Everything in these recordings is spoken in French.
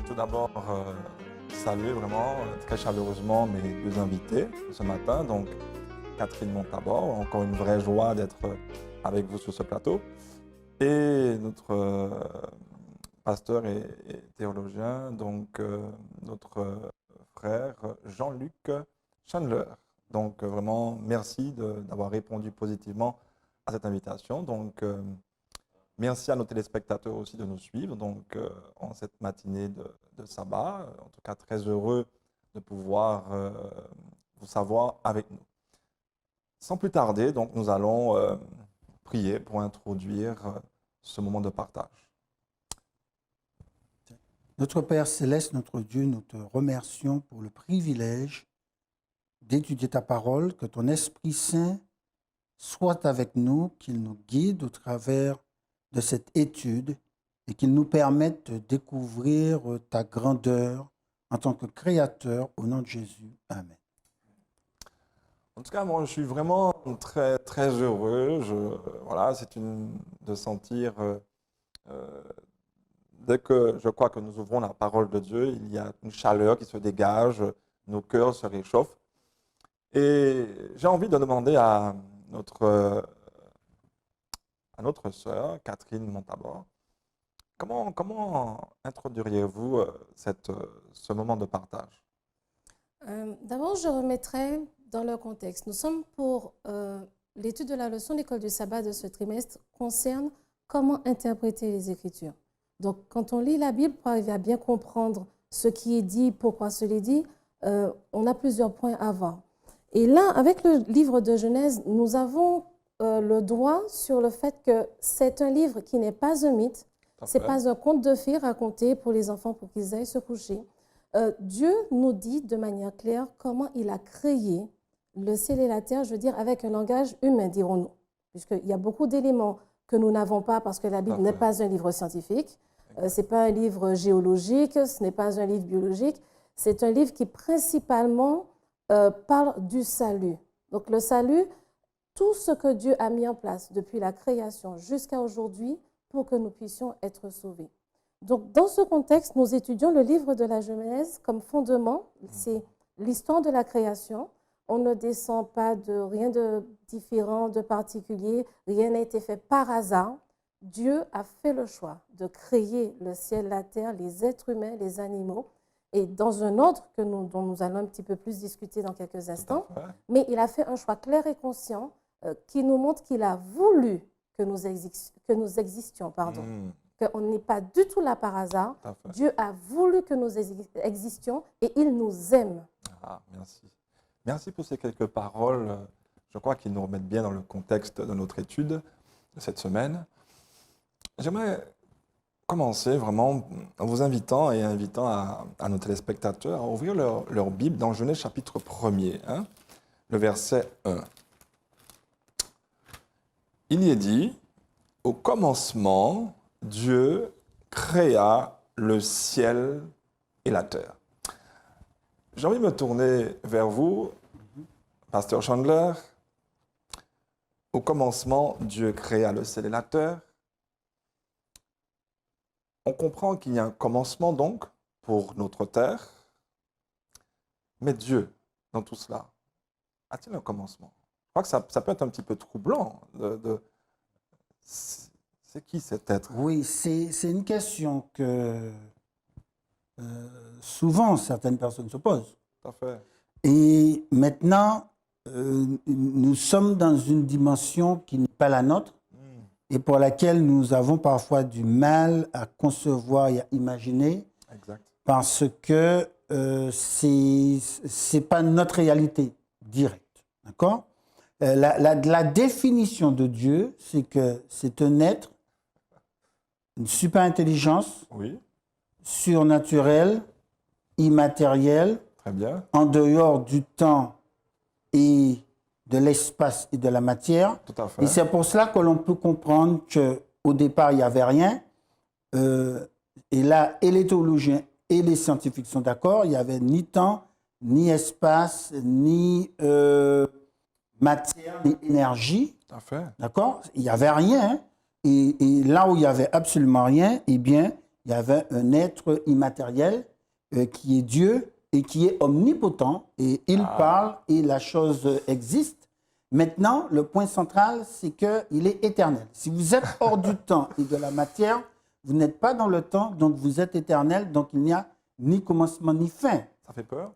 tout d'abord saluer vraiment très chaleureusement mes deux invités ce matin. Donc, Catherine Montabor, encore une vraie joie d'être avec vous sur ce plateau. Et notre pasteur et théologien, donc notre frère Jean-Luc Chandler. Donc, vraiment, merci d'avoir répondu positivement à cette invitation. Donc, merci à nos téléspectateurs aussi de nous suivre donc, en cette matinée de sabbat. En tout cas, très heureux de pouvoir vous savoir avec nous. Sans plus tarder, donc, nous allons prier pour introduire ce moment de partage. Notre Père Céleste, notre Dieu, nous te remercions pour le privilège d'étudier ta parole, que ton Esprit Saint soit avec nous, qu'il nous guide au travers de cette étude et qu'il nous permette de découvrir ta grandeur en tant que créateur, au nom de Jésus. Amen. En tout cas, moi, je suis vraiment très, très heureux. Voilà, c'est de sentir, dès que je crois que nous ouvrons la parole de Dieu, il y a une chaleur qui se dégage, nos cœurs se réchauffent. Et j'ai envie de demander à notre sœur, Catherine Montabor, comment introduiriez-vous ce moment de partage? D'abord, je remettrai dans le contexte. Nous sommes pour l'étude de la leçon d'école du sabbat de ce trimestre concerne comment interpréter les Écritures. Donc, quand on lit la Bible, pour arriver à bien comprendre ce qui est dit, pourquoi cela est dit, on a plusieurs points à voir. Et là, avec le livre de Genèse, nous avons le droit sur le fait que c'est un livre qui n'est pas un mythe, ce n'est pas un conte de fées raconté pour les enfants pour qu'ils aillent se coucher. Dieu nous dit de manière claire comment il a créé le ciel et la terre, je veux dire avec un langage humain, dirons-nous. Puisqu'il y a beaucoup d'éléments que nous n'avons pas parce que la Bible n'est pas un livre scientifique, ce n'est pas un livre géologique, ce n'est pas un livre biologique, c'est un livre qui principalement parle du salut. Donc le salut, tout ce que Dieu a mis en place depuis la création jusqu'à aujourd'hui pour que nous puissions être sauvés. Donc, dans ce contexte, nous étudions le livre de la Genèse comme fondement. C'est l'histoire de la création. On ne descend pas de rien de différent, de particulier. Rien n'a été fait par hasard. Dieu a fait le choix de créer le ciel, la terre, les êtres humains, les animaux. Et dans un ordre dont nous allons un petit peu plus discuter dans quelques instants. Mais il a fait un choix clair et conscient qui nous montre qu'il a voulu que nous existions. Qu'on n'est pas du tout là par hasard. Dieu a voulu que nous existions et il nous aime. Ah, merci. Merci pour ces quelques paroles. Je crois qu'ils nous remettent bien dans le contexte de notre étude de cette semaine. J'aimerais commencer vraiment en vous invitant et invitant à nos téléspectateurs à ouvrir leur Bible dans Genèse chapitre 1er, le verset 1. Il y est dit, au commencement, Dieu créa le ciel et la terre. J'ai envie de me tourner vers vous, pasteur Chandler. Au commencement, Dieu créa le ciel et la terre. On comprend qu'il y a un commencement donc pour notre terre. Mais Dieu, dans tout cela, a-t-il un commencement? Je crois que ça peut être un petit peu troublant. C'est qui cet être? Oui, c'est une question que souvent certaines personnes se posent. Tout à fait. Et maintenant, nous sommes dans une dimension qui n'est pas la nôtre et pour laquelle nous avons parfois du mal à concevoir et à imaginer. Exact. Parce que c'est pas notre réalité directe. D'accord? La définition de Dieu, c'est que c'est un être, une super intelligence, surnaturelle, immatérielle, très bien, en dehors du temps et de l'espace et de la matière. Tout à fait. Et c'est pour cela que l'on peut comprendre qu'au départ, il n'y avait rien. Et là, et les théologiens et les scientifiques sont d'accord, il n'y avait ni temps, ni espace, ni matière, ni énergie. Tout à fait. D'accord? Il n'y avait rien. Et là où il n'y avait absolument rien, eh bien, Il y avait un être immatériel qui est Dieu et qui est omnipotent. Et il parle et la chose existe. Maintenant, le point central, c'est qu'il est éternel. Si vous êtes hors du temps et de la matière, vous n'êtes pas dans le temps, donc vous êtes éternel, donc il n'y a ni commencement ni fin. Ça fait peur?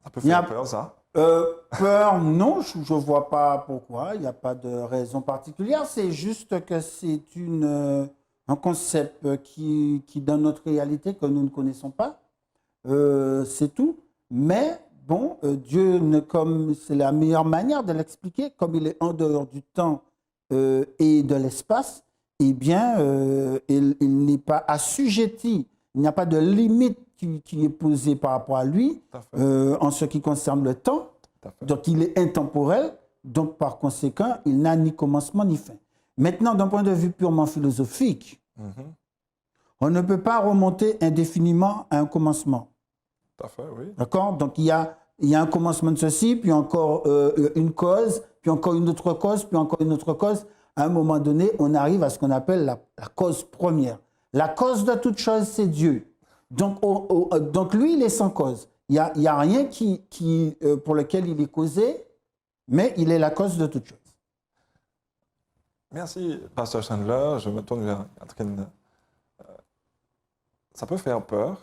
Ça peut faire peur, ça? Peur, non, je ne vois pas pourquoi. Il n'y a pas de raison particulière. C'est juste que c'est un concept qui, dans notre réalité, que nous ne connaissons pas. C'est tout. Mais bon, Dieu, comme c'est la meilleure manière de l'expliquer, comme il est en dehors du temps et de l'espace, eh bien, il n'est pas assujetti. Il n'y a pas de limite qui est posée par rapport à lui en ce qui concerne le temps. Donc, il est intemporel. Donc, par conséquent, il n'a ni commencement ni fin. Maintenant, d'un point de vue purement philosophique, on ne peut pas remonter indéfiniment à un commencement. Tout à fait, oui. D'accord? Donc, il y a un commencement de ceci, puis encore une cause, puis encore une autre cause, puis encore une autre cause. À un moment donné, on arrive à ce qu'on appelle la cause première. La cause de toute chose, c'est Dieu. Donc, donc, lui, il est sans cause. Il n'y a rien pour lequel il est causé, mais il est la cause de toute chose. Merci, Pasteur Chandler. Je me tourne vers Catherine. Ça peut faire peur,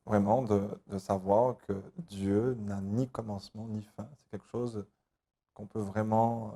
vraiment, de savoir que Dieu n'a ni commencement ni fin. C'est quelque chose qu'on peut vraiment...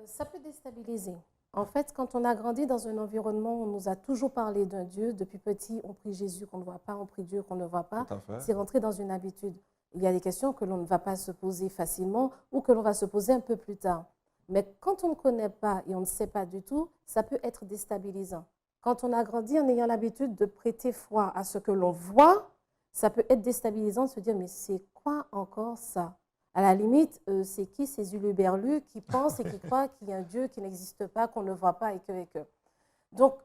Ça peut déstabiliser. En fait, quand on a grandi dans un environnement où on nous a toujours parlé d'un Dieu, depuis petit, on prie Jésus qu'on ne voit pas, on prie Dieu qu'on ne voit pas, c'est rentré dans une habitude. Il y a des questions que l'on ne va pas se poser facilement ou que l'on va se poser un peu plus tard. Mais quand on ne connaît pas et on ne sait pas du tout, ça peut être déstabilisant. Quand on a grandi en ayant l'habitude de prêter foi à ce que l'on voit, ça peut être déstabilisant de se dire « mais c'est quoi encore ça ?» À la limite, c'est qui ces huluberlus qui pensent et qui croient qu'il y a un Dieu qui n'existe pas, qu'on ne voit pas et que. Donc,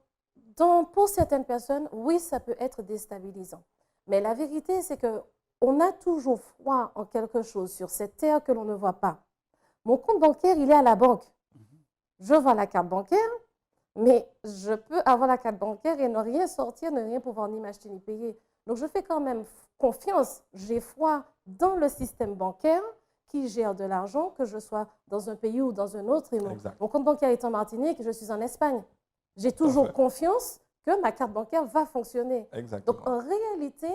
pour certaines personnes, oui, ça peut être déstabilisant. Mais la vérité, c'est qu'on a toujours foi en quelque chose sur cette terre que l'on ne voit pas. Mon compte bancaire, il est à la banque. Je vois la carte bancaire, mais je peux avoir la carte bancaire et ne rien sortir, ne rien pouvoir ni m'acheter ni payer. Donc, je fais quand même confiance, j'ai foi dans le système bancaire qui gère de l'argent, que je sois dans un pays ou dans un autre. Et mon compte bancaire est en Martinique et je suis en Espagne. J'ai toujours confiance que ma carte bancaire va fonctionner. Exactement. Donc, en réalité,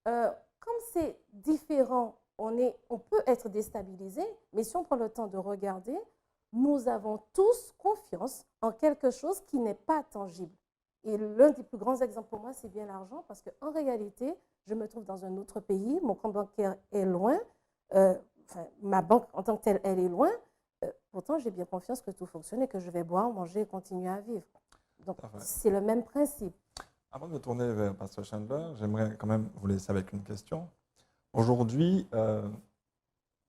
comme c'est différent, on peut être déstabilisé, mais si on prend le temps de regarder, nous avons tous confiance en quelque chose qui n'est pas tangible. Et l'un des plus grands exemples pour moi, c'est bien l'argent, parce qu'en réalité, je me trouve dans un autre pays, mon compte bancaire est loin, ma banque en tant que telle, elle est loin, pourtant j'ai bien confiance que tout fonctionne et que je vais boire, manger et continuer à vivre. Donc c'est le même principe. Avant de me tourner vers Pasteur Chandler, j'aimerais quand même vous laisser avec une question. Aujourd'hui,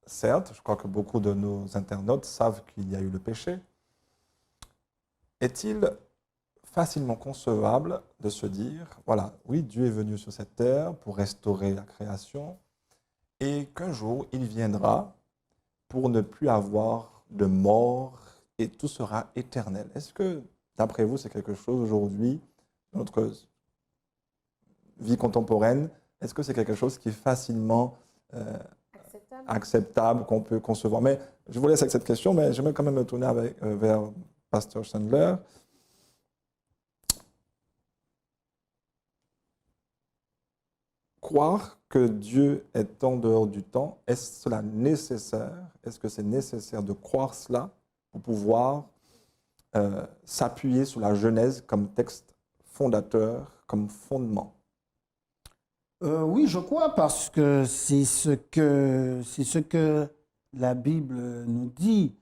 certes, je crois que beaucoup de nos internautes savent qu'il y a eu le péché. Est-il facilement concevable de se dire, voilà, oui, Dieu est venu sur cette terre pour restaurer la création et qu'un jour, il viendra pour ne plus avoir de mort et tout sera éternel. Est-ce que, d'après vous, c'est quelque chose aujourd'hui, dans notre vie contemporaine, est-ce que c'est quelque chose qui est facilement acceptable, qu'on peut concevoir? Mais je vous laisse avec cette question, mais j'aimerais quand même me tourner vers Pasteur Chandler. Croire que Dieu est en dehors du temps, est-ce cela nécessaire? Est-ce que c'est nécessaire de croire cela pour pouvoir s'appuyer sur la Genèse comme texte fondateur, comme fondement? Oui, je crois, parce que c'est ce que la Bible nous dit.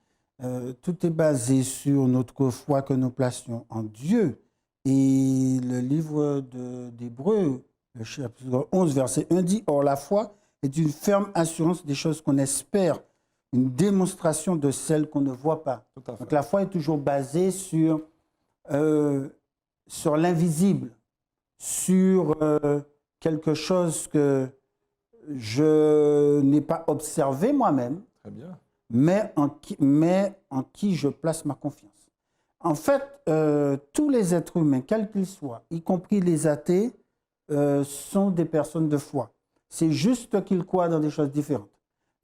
Tout est basé sur notre foi que nous placions en Dieu. Et le livre d'Hébreux, le chapitre 11, verset 1 dit « Or, la foi est une ferme assurance des choses qu'on espère, une démonstration de celles qu'on ne voit pas. » Donc, la foi est toujours basée sur l'invisible, sur quelque chose que je n'ai pas observé moi-même, mais en qui je place ma confiance. En fait, tous les êtres humains, quels qu'ils soient, y compris les athées, sont des personnes de foi. C'est juste qu'ils croient dans des choses différentes.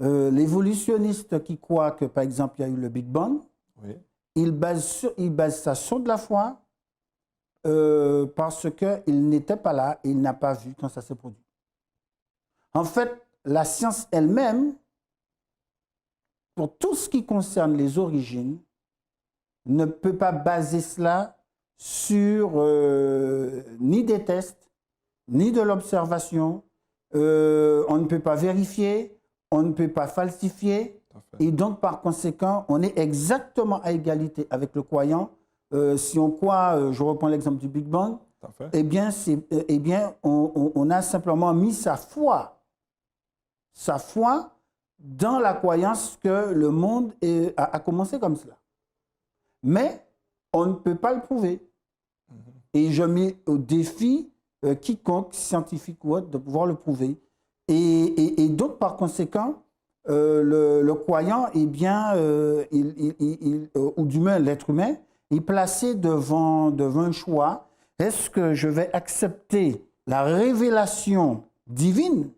L'évolutionniste qui croit que, par exemple, il y a eu le Big Bang, Oui. il base ça sur de la foi parce qu'il n'était pas là et il n'a pas vu quand ça s'est produit. En fait, la science elle-même, pour tout ce qui concerne les origines, ne peut pas baser cela sur ni des tests, ni de l'observation. On ne peut pas vérifier, on ne peut pas falsifier. Et donc, par conséquent, on est exactement à égalité avec le croyant. Si on croit, je reprends l'exemple du Big Bang, eh bien, on a simplement mis sa foi dans la croyance que le monde a commencé comme cela. Mais on ne peut pas le prouver. Et je mets au défi quiconque, scientifique ou autre, de pouvoir le prouver. Et donc, par conséquent, le croyant, eh bien, ou du moins l'être humain, est placé devant un choix. Est-ce que je vais accepter la révélation divine?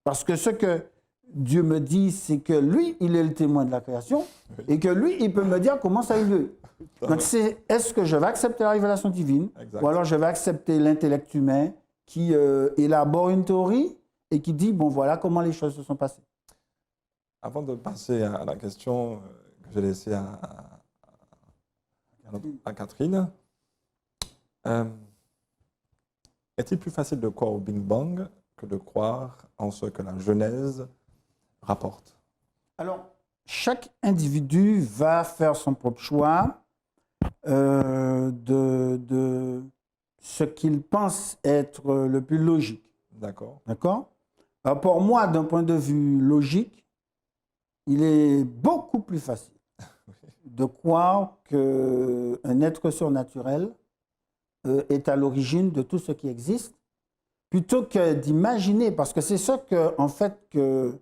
Parce que ce que Dieu me dit, c'est que lui, il est le témoin de la création et que lui, il peut me dire comment ça a eu lieu. Donc, est-ce que je vais accepter la révélation divine ou alors je vais accepter l'intellect humain qui élabore une théorie et qui dit, bon, voilà comment les choses se sont passées. Avant de passer à la question que j'ai laissée à Catherine, est-il plus facile de croire au Big Bang que de croire en ce que la Genèse rapporte? Alors, chaque individu va faire son propre choix de ce qu'il pense être le plus logique. D'accord. D'accord? Alors pour moi, d'un point de vue logique, il est beaucoup plus facile de croire qu'un être surnaturel est à l'origine de tout ce qui existe, plutôt que d'imaginer, parce que c'est ça que, en fait, que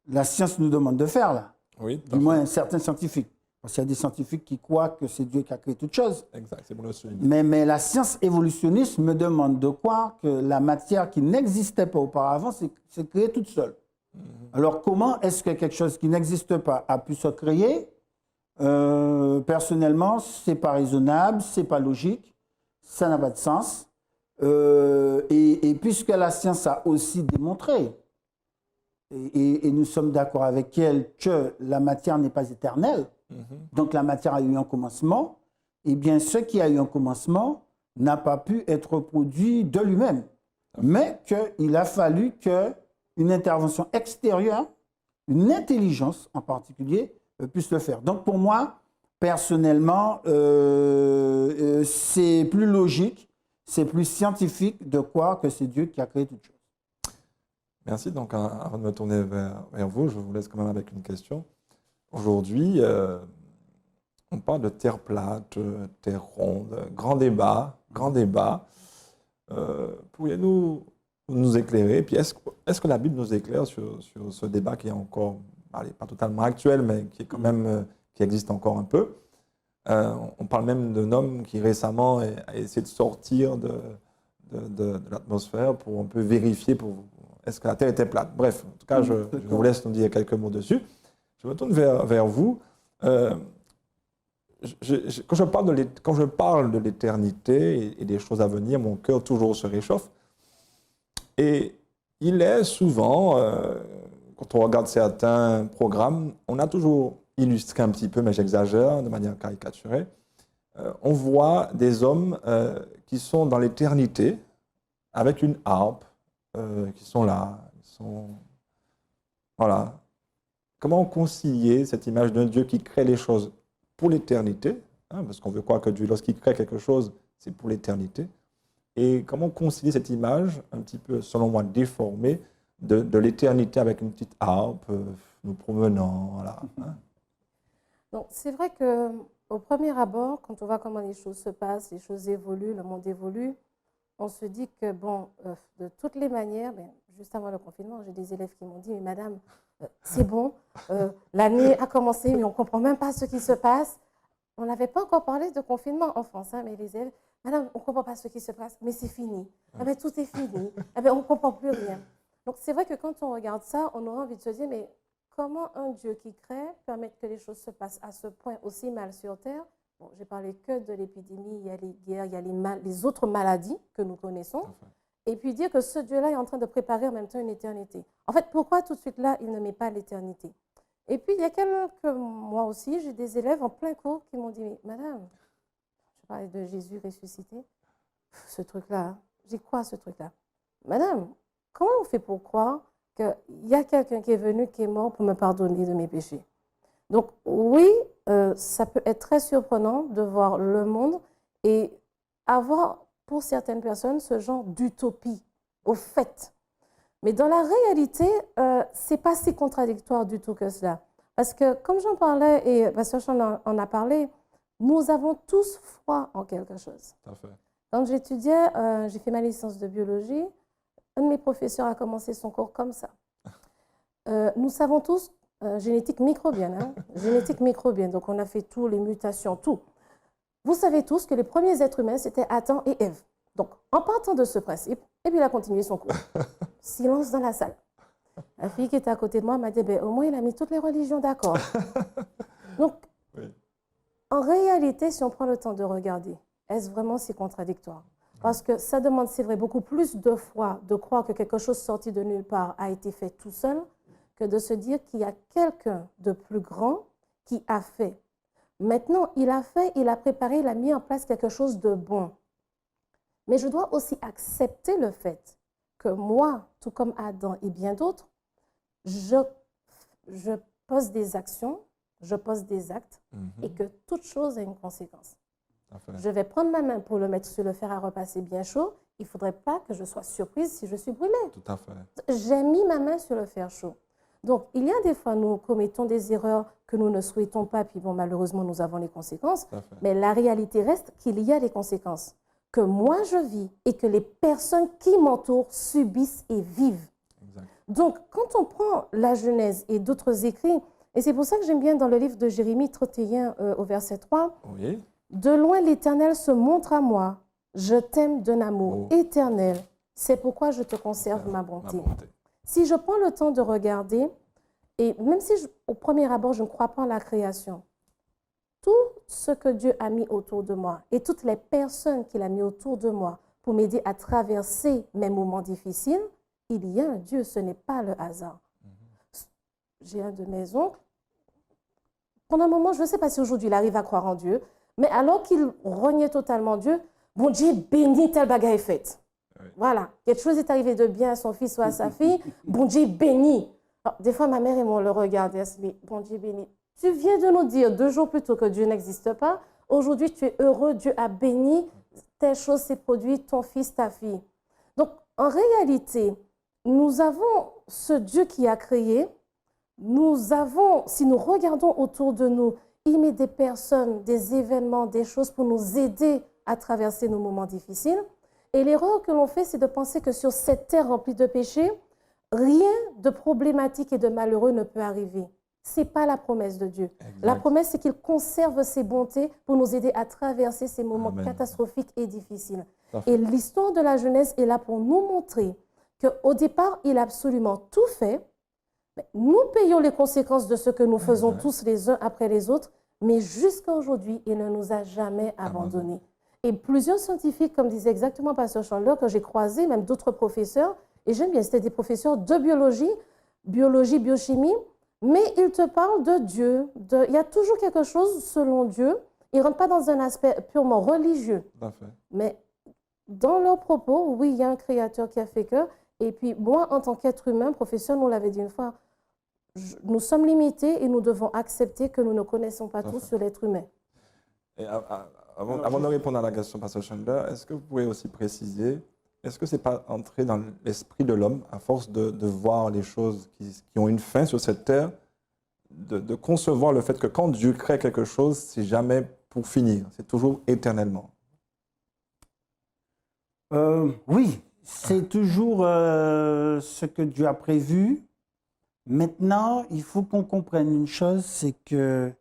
la science nous demande de faire, là. Oui, du moins certains scientifiques. Parce qu'il y a des scientifiques qui croient que c'est Dieu qui a créé toutes choses. Exact, c'est pour le souligner. Mais la science évolutionniste me demande de croire que la matière qui n'existait pas auparavant s'est créée toute seule. Alors comment est-ce que quelque chose qui n'existe pas a pu se créer? Personnellement, c'est pas raisonnable, c'est pas logique, ça n'a pas de sens. Et puisque la science a aussi démontré, et nous sommes d'accord avec elle, que la matière n'est pas éternelle, donc la matière a eu un commencement, eh bien ce qui a eu un commencement n'a pas pu être produit de lui-même, mais qu'il a fallu qu'une intervention extérieure, une intelligence en particulier, puisse le faire. Donc pour moi, personnellement, c'est plus logique, c'est plus scientifique de croire que c'est Dieu qui a créé toute chose. Merci. Donc, avant de me tourner vers vous, je vous laisse quand même avec une question. Aujourd'hui, on parle de terre plate, terre ronde, grand débat, grand débat. Pourriez-vous nous éclairer? Puis est-ce que la Bible nous éclaire sur ce débat qui est encore, allez, pas totalement actuel, mais qui est quand même, qui existe encore un peu? On parle même d'un homme qui récemment a essayé de sortir de l'atmosphère pour un peu vérifier est-ce que la Terre était plate. Bref, en tout cas, je vous laisse nous dire quelques mots dessus. Je me tourne vers vous. Quand je parle de l'éternité et des choses à venir, mon cœur toujours se réchauffe. Et il est souvent, quand on regarde certains programmes, on a toujours illustré un petit peu, mais j'exagère de manière caricaturée, on voit des hommes qui sont dans l'éternité avec une harpe, qui sont là, voilà. Comment concilier cette image d'un Dieu qui crée les choses pour l'éternité, hein, parce qu'on veut croire que Dieu, lorsqu'il crée quelque chose, c'est pour l'éternité, et comment concilier cette image, un petit peu, selon moi, déformée, de l'éternité avec une petite harpe, nous promenant, voilà. Hein. Donc, c'est vrai qu'au premier abord, quand on voit comment les choses se passent, les choses évoluent, le monde évolue, on se dit que, bon, de toutes les manières, juste avant le confinement, j'ai des élèves qui m'ont dit, mais madame, c'est bon, l'année a commencé, mais on ne comprend même pas ce qui se passe. on n'avait pas encore parlé de confinement en France, hein, mais les élèves, madame, on ne comprend pas ce qui se passe, mais c'est fini. Ah ben, tout est fini. Ah ben, on ne comprend plus rien. Donc, c'est vrai que quand on regarde ça, on aura envie de se dire, mais comment un Dieu qui crée permet que les choses se passent à ce point aussi mal sur Terre? Bon, j'ai parlé que de l'épidémie, il y a les guerres, il y a les autres maladies que nous connaissons. Et puis dire que ce Dieu-là est en train de préparer en même temps une éternité. En fait, pourquoi tout de suite là, il ne met pas l'éternité? Et puis, il y a quelques mois aussi, j'ai des élèves en plein cours qui m'ont dit, mais madame, je parlais de Jésus ressuscité, ce truc-là, j'ai quoi ce truc-là? Madame, comment on fait pour croire qu'il y a quelqu'un qui est venu, qui est mort pour me pardonner de mes péchés? Donc oui, ça peut être très surprenant de voir le monde et avoir pour certaines personnes ce genre d'utopie, au fait. Mais dans la réalité, ce n'est pas si contradictoire du tout que cela. Parce que comme j'en parlais, et Pasteur Sean en a parlé, nous avons tous foi en quelque chose. Tout à fait. Quand j'étudiais, j'ai fait ma licence de biologie, un de mes professeurs a commencé son cours comme ça. Nous savons tous, génétique microbienne, hein, génétique microbienne, donc on a fait tous les mutations, tout. Vous savez tous que les premiers êtres humains, c'était Adam et Ève. Donc, en partant de ce principe, et puis il a continué son cours. Silence dans la salle. La fille qui était à côté de moi m'a dit, ben, au moins il a mis toutes les religions d'accord. Donc, oui. En réalité, si on prend le temps de regarder, est-ce vraiment si contradictoire? Parce que ça demande, c'est vrai, beaucoup plus de foi de croire que quelque chose sorti de nulle part a été fait tout seul que de se dire qu'il y a quelqu'un de plus grand qui a fait. Maintenant, il a fait, il a préparé, il a mis en place quelque chose de bon. Mais je dois aussi accepter le fait que moi, tout comme Adam et bien d'autres, je pose des actions, je pose des actes et que toute chose a une conséquence. Je vais prendre ma main pour le mettre sur le fer à repasser bien chaud. Il ne faudrait pas que je sois surprise si je suis brûlée. Tout à fait. J'ai mis ma main sur le fer chaud. Donc, il y a des fois, nous commettons des erreurs que nous ne souhaitons pas, puis bon, malheureusement, nous avons les conséquences. Mais la réalité reste qu'il y a des conséquences que moi, je vis et que les personnes qui m'entourent subissent et vivent. Exact. Donc, quand on prend la Genèse et d'autres écrits, et c'est pour ça que j'aime bien dans le livre de Jérémie 31 au verset 3, oui. De loin l'Éternel se montre à moi, je t'aime d'un amour éternel, c'est pourquoi je te conserve ma bonté. Si je prends le temps de regarder, et même si au premier abord je ne crois pas en la création, tout ce que Dieu a mis autour de moi et toutes les personnes qu'il a mis autour de moi pour m'aider à traverser mes moments difficiles, il y a un Dieu, ce n'est pas le hasard. J'ai un de mes oncles, pendant un moment, je ne sais pas si aujourd'hui il arrive à croire en Dieu, mais alors qu'il reniait totalement Dieu, bon Dieu bénit tel bagaille fait. Oui. Voilà, quelque chose est arrivé de bien à son fils ou à sa fille, bon Dieu bénit. Alors, des fois, ma mère et moi, on le regarde et elle se dit, bon Dieu bénit. Tu viens de nous dire 2 jours plus tôt que Dieu n'existe pas. Aujourd'hui, tu es heureux, Dieu a béni, telle chose s'est produite, ton fils, ta fille. Donc, en réalité, nous avons ce Dieu qui a créé. Nous avons, si nous regardons autour de nous, il met des personnes, des événements, des choses pour nous aider à traverser nos moments difficiles. Et l'erreur que l'on fait, c'est de penser que sur cette terre remplie de péchés, rien de problématique et de malheureux ne peut arriver. Ce n'est pas la promesse de Dieu. Exact. La promesse, c'est qu'il conserve ses bontés pour nous aider à traverser ces moments catastrophiques et difficiles. Et l'histoire de la Genèse est là pour nous montrer qu'au départ, il a absolument tout fait. Nous payons les conséquences de ce que nous faisons tous les uns après les autres, mais jusqu'à aujourd'hui, il ne nous a jamais abandonnés. Et plusieurs scientifiques, comme disait exactement Pasteur Chandler, que j'ai croisé, même d'autres professeurs, et j'aime bien, c'était des professeurs de biologie, biochimie, mais ils te parlent de Dieu. Il y a toujours quelque chose selon Dieu. Ils ne rentrent pas dans un aspect purement religieux. Mais dans leurs propos, oui, il y a un créateur qui a fait que. Et puis, moi, en tant qu'être humain, professeur, nous l'avait dit une fois, nous sommes limités et nous devons accepter que nous ne connaissons pas tous sur l'être humain. Et avant de répondre à la question, Pasteur Chandler, est-ce que vous pouvez aussi préciser, est-ce que ce n'est pas entrer dans l'esprit de l'homme, à force de voir les choses qui ont une fin sur cette terre, de concevoir le fait que quand Dieu crée quelque chose, c'est jamais pour finir, c'est toujours éternellement? Oui. C'est toujours ce que Dieu a prévu. Maintenant, il faut qu'on comprenne une chose, c'est que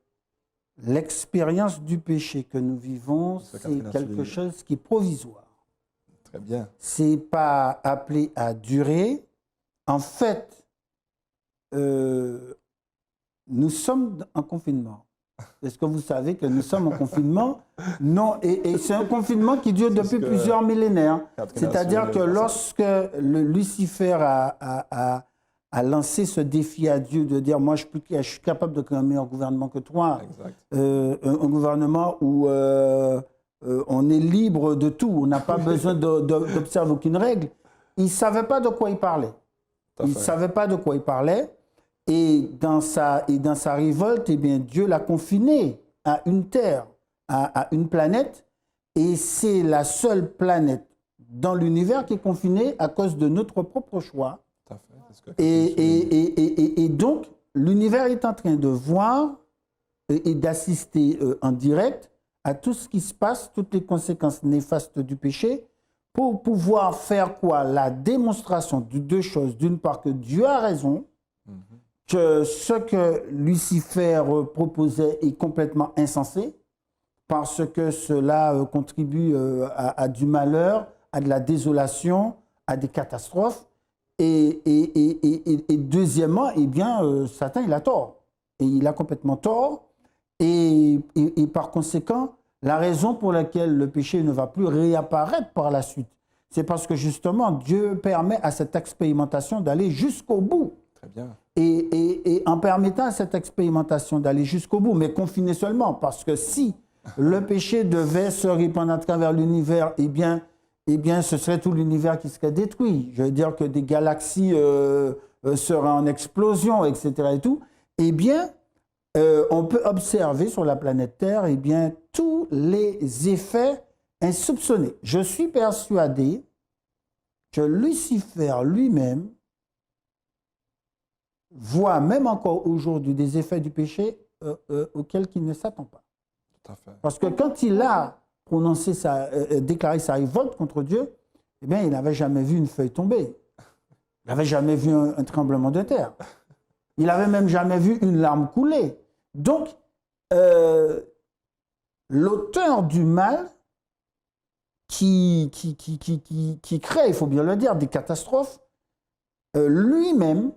l'expérience du péché que nous vivons, C'est c'est Catherine a quelque souligné. chose qui est provisoire. Très bien. C'est pas appelé à durer. En fait, nous sommes en confinement. Est-ce que vous savez que nous sommes en confinement? Non, et c'est un confinement qui dure depuis plusieurs millénaires. Catherine a C'est-à-dire que souligné, lorsque Lucifer a lancé ce défi à Dieu de dire « moi, je suis capable de créer un meilleur gouvernement que toi Exact. » un gouvernement où on est libre de tout, on n'a pas besoin d'observer aucune règle. Il ne savait pas de quoi il parlait. Tout à Il ne fait. savait pas de quoi il parlait. Et dans sa révolte, eh bien, Dieu l'a confiné à une terre, à une planète. Et c'est la seule planète dans l'univers qui est confinée à cause de notre propre choix. Tout à fait. C'est ce que Catherine souligne. Et donc, l'univers est en train de voir et d'assister en direct à tout ce qui se passe, toutes les conséquences néfastes du péché, pour pouvoir faire quoi? La démonstration de deux choses. D'une part, que Dieu a raison, que ce que Lucifer proposait est complètement insensé, parce que cela contribue à du malheur, à de la désolation, à des catastrophes. Et deuxièmement, eh bien, Satan, il a tort. Et il a complètement tort. Et par conséquent, la raison pour laquelle le péché ne va plus réapparaître par la suite, c'est parce que justement, Dieu permet à cette expérimentation d'aller jusqu'au bout. Très bien. Et en permettant à cette expérimentation d'aller jusqu'au bout, mais confiné seulement, parce que si le péché devait se répandre à travers l'univers, eh bien, ce serait tout l'univers qui serait détruit. Je veux dire que des galaxies seraient en explosion, etc. et tout. Eh bien, on peut observer sur la planète Terre, eh bien, tous les effets insoupçonnés. Je suis persuadé que Lucifer lui-même voit même encore aujourd'hui des effets du péché auxquels il ne s'attend pas. Tout à fait. Parce que quand il a prononcé déclaré sa révolte contre Dieu, eh bien, il n'avait jamais vu une feuille tomber. Il n'avait jamais vu un tremblement de terre. Il n'avait même jamais vu une larme couler. Donc, l'auteur du mal qui crée, il faut bien le dire, des catastrophes, lui-même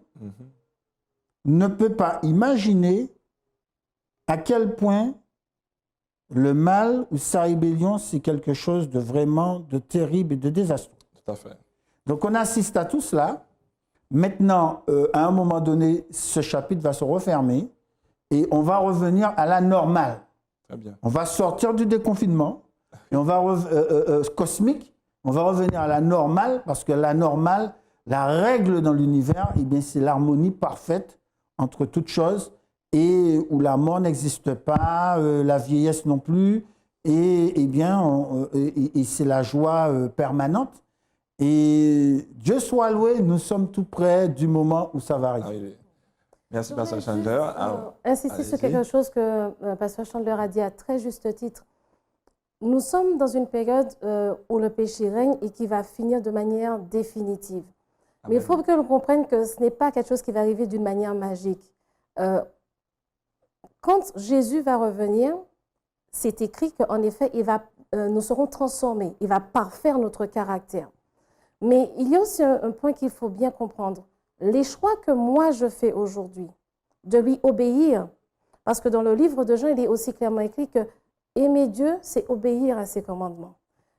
ne peut pas imaginer à quel point le mal ou sa rébellion, c'est quelque chose de vraiment de terrible et de désastreux. Tout à fait. Donc, on assiste à tout cela. Maintenant, à un moment donné, ce chapitre va se refermer et on va revenir à la normale. Très bien. On va sortir du déconfinement et on va cosmique. On va revenir à la normale parce que la normale, la règle dans l'univers, eh bien, c'est l'harmonie parfaite entre toutes choses et où la mort n'existe pas, la vieillesse non plus, et c'est la joie permanente. Et Dieu soit loué, nous sommes tout près du moment où ça va arriver. Merci, Pasteur Chandler. Insister sur quelque chose que Pasteur Chandler a dit à très juste titre. Nous sommes dans une période où le péché règne et qui va finir de manière définitive. Mais il faut que l'on comprenne que ce n'est pas quelque chose qui va arriver d'une manière magique. Quand Jésus va revenir, c'est écrit qu'en effet, nous serons transformés. Il va parfaire notre caractère. Mais il y a aussi un point qu'il faut bien comprendre. Les choix que moi je fais aujourd'hui, de lui obéir, parce que dans le livre de Jean, il est aussi clairement écrit que aimer Dieu, c'est obéir à ses commandements.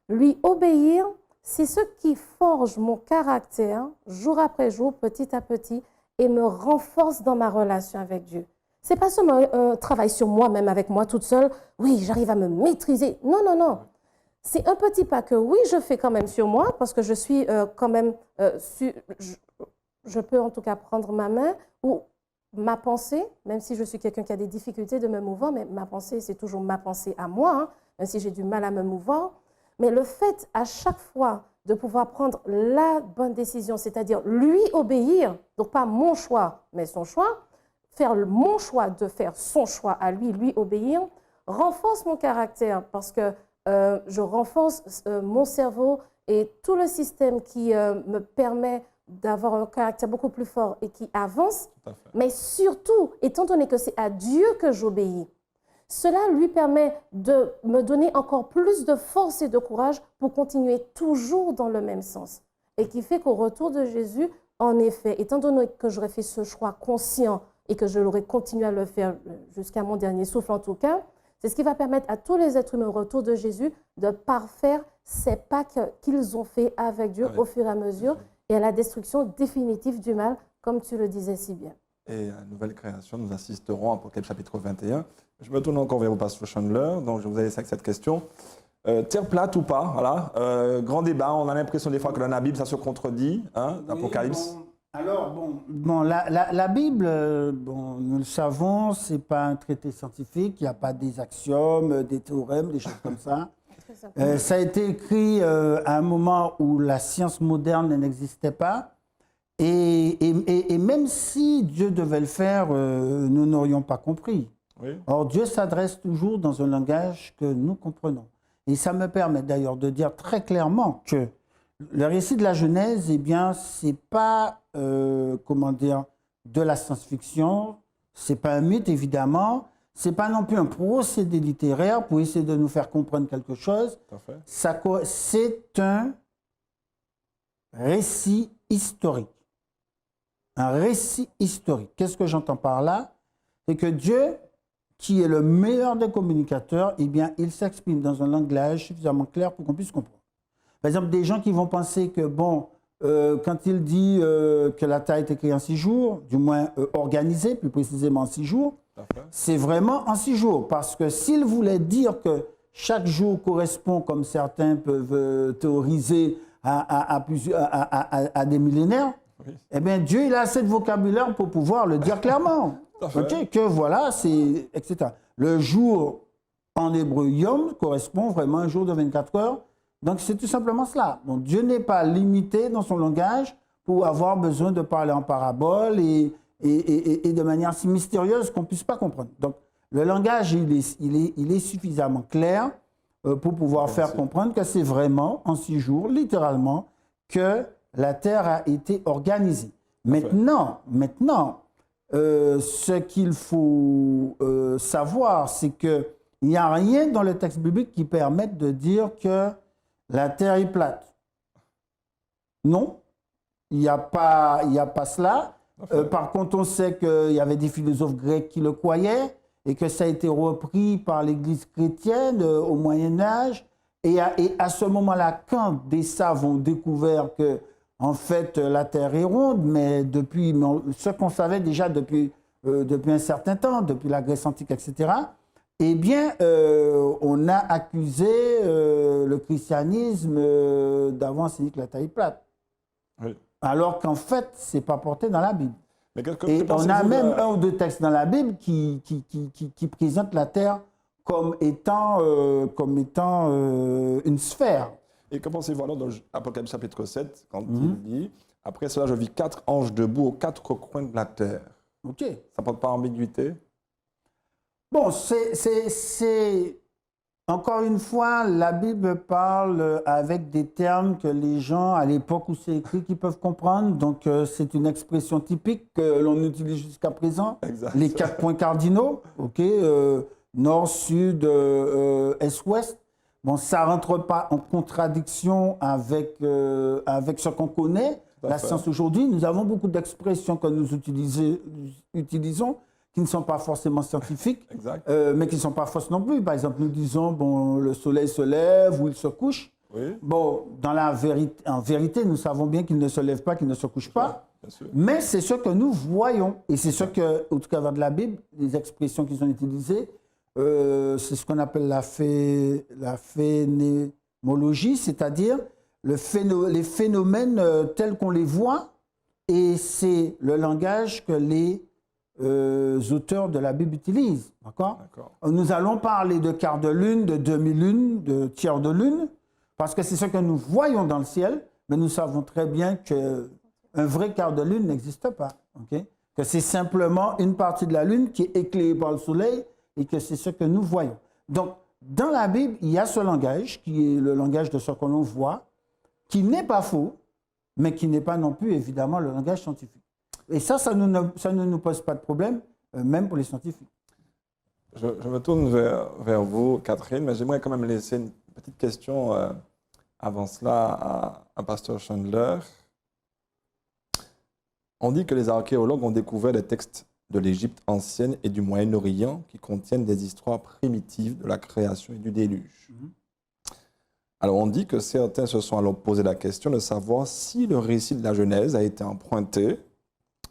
Lui obéir, c'est ce qui forge mon caractère jour après jour, petit à petit, et me renforce dans ma relation avec Dieu. Ce n'est pas seulement un travail sur moi-même, avec moi toute seule. Oui, j'arrive à me maîtriser. Non, non, non. C'est un petit pas que oui, je fais quand même sur moi, parce que je suis quand même... je peux en tout cas prendre ma main ou ma pensée, même si je suis quelqu'un qui a des difficultés de me mouvoir, mais ma pensée, c'est toujours ma pensée à moi, hein, même si j'ai du mal à me mouvoir. Mais le fait, à chaque fois, de pouvoir prendre la bonne décision, c'est-à-dire lui obéir, donc pas mon choix, mais son choix, faire mon choix de faire son choix à lui, lui obéir, renforce mon caractère parce que je renforce mon cerveau et tout le système qui me permet d'avoir un caractère beaucoup plus fort et qui avance. Mais surtout, étant donné que c'est à Dieu que j'obéis, Cela lui permet de me donner encore plus de force et de courage pour continuer toujours dans le même sens. Et qui fait qu'au retour de Jésus, en effet, étant donné que j'aurais fait ce choix conscient et que je l'aurais continué à le faire jusqu'à mon dernier souffle en tout cas, c'est ce qui va permettre à tous les êtres humains au retour de Jésus de parfaire ces pas qu'ils ont fait avec Dieu au fur et à mesure et à la destruction définitive du mal, comme tu le disais si bien. Et à la nouvelle création, nous assisterons à Apocalypse chapitre 21. Je me tourne encore vers vous, Pasteur Chandler, donc je vous ai laissé avec cette question. Terre plate ou pas, voilà. Grand débat, on a l'impression des fois que dans la Bible, ça se contredit, hein, l'Apocalypse. Oui, la Bible, nous le savons, ce n'est pas un traité scientifique, il n'y a pas des axiomes, des théorèmes, des choses comme ça. Ça a été écrit à un moment où la science moderne n'existait pas. Et même si Dieu devait le faire, nous n'aurions pas compris. Oui. Or, Dieu s'adresse toujours dans un langage que nous comprenons. Et ça me permet d'ailleurs de dire très clairement que le récit de la Genèse, eh bien, ce n'est pas, de la science-fiction, ce n'est pas un mythe, évidemment, ce n'est pas non plus un procédé littéraire pour essayer de nous faire comprendre quelque chose. C'est un récit historique. Un récit historique. Qu'est-ce que j'entends par là? C'est que Dieu, qui est le meilleur des communicateurs, eh bien, il s'exprime dans un langage suffisamment clair pour qu'on puisse comprendre. Par exemple, des gens qui vont penser que, quand il dit que la Terre a été créée en 6 jours, du moins organisée, plus précisément en 6 jours, c'est vraiment en 6 jours. Parce que s'il voulait dire que chaque jour correspond, comme certains peuvent théoriser, à des millénaires, eh bien, Dieu, il a assez de vocabulaire pour pouvoir le dire clairement. Que voilà, c'est, etc. Le jour en hébreu, Yom, correspond vraiment à un jour de 24 heures. Donc, c'est tout simplement cela. Donc, Dieu n'est pas limité dans son langage pour avoir besoin de parler en parabole et de manière si mystérieuse qu'on ne puisse pas comprendre. Donc, le langage, il est suffisamment clair pour pouvoir faire comprendre que c'est vraiment en 6 jours, littéralement, que la Terre a été organisée. Maintenant, ce qu'il faut savoir, c'est qu'il n'y a rien dans le texte biblique qui permette de dire que la Terre est plate. Non, il n'y a pas cela. Par contre, on sait qu'il y avait des philosophes grecs qui le croyaient et que ça a été repris par l'Église chrétienne au Moyen-Âge. Et à ce moment-là, quand des savants ont découvert que en fait, la Terre est ronde, mais ce qu'on savait déjà depuis un certain temps, depuis la Grèce antique, etc., eh bien, on a accusé le christianisme d'avoir enseigné que la Terre est plate. Oui. Alors qu'en fait, ce n'est pas porté dans la Bible. Et on a même un ou deux textes dans la Bible qui présentent la Terre comme étant une sphère. Et que pensez-vous alors dans Apocalypse chapitre 7, quand il dit « Après cela, je vis 4 anges debout aux 4 coins de la terre ». Ok. Ça ne porte pas ambiguïté? Bon, c'est... Encore une fois, la Bible parle avec des termes que les gens, à l'époque où c'est écrit, qui peuvent comprendre. Donc, c'est une expression typique que l'on utilise jusqu'à présent. Exact. Les 4 points cardinaux, ok, nord, sud, est, ouest. Bon, ça ne rentre pas en contradiction avec ce qu'on connaît, la science aujourd'hui. Nous avons beaucoup d'expressions que nous utilisons qui ne sont pas forcément scientifiques, mais qui ne sont pas fausses non plus. Par exemple, nous disons, le soleil se lève ou il se couche. Oui. Bon, en vérité, nous savons bien qu'il ne se lève pas, qu'il ne se couche pas. Bien sûr. Mais c'est ce que nous voyons. Et c'est ce que, au travers de la Bible, les expressions qui sont utilisées, c'est ce qu'on appelle la phénémologie, c'est-à-dire les phénomènes tels qu'on les voit, et c'est le langage que les auteurs de la Bible utilisent. D'accord. Nous allons parler de quart de lune, de demi-lune, de tiers de lune, parce que c'est ce que nous voyons dans le ciel, mais nous savons très bien qu'un vrai quart de lune n'existe pas. Okay? Que c'est simplement une partie de la lune qui est éclairée par le soleil, et que c'est ce que nous voyons. Donc, dans la Bible, il y a ce langage, qui est le langage de ce que l'on voit, qui n'est pas faux, mais qui n'est pas non plus, évidemment, le langage scientifique. Et ça ne nous pose pas de problème, même pour les scientifiques. je me tourne vers vous, Catherine, mais j'aimerais quand même laisser une petite question avant cela à Pasteur Chandler. On dit que les archéologues ont découvert des textes de l'Égypte ancienne et du Moyen-Orient qui contiennent des histoires primitives de la création et du déluge. Alors on dit que certains se sont alors posé la question de savoir si le récit de la Genèse a été emprunté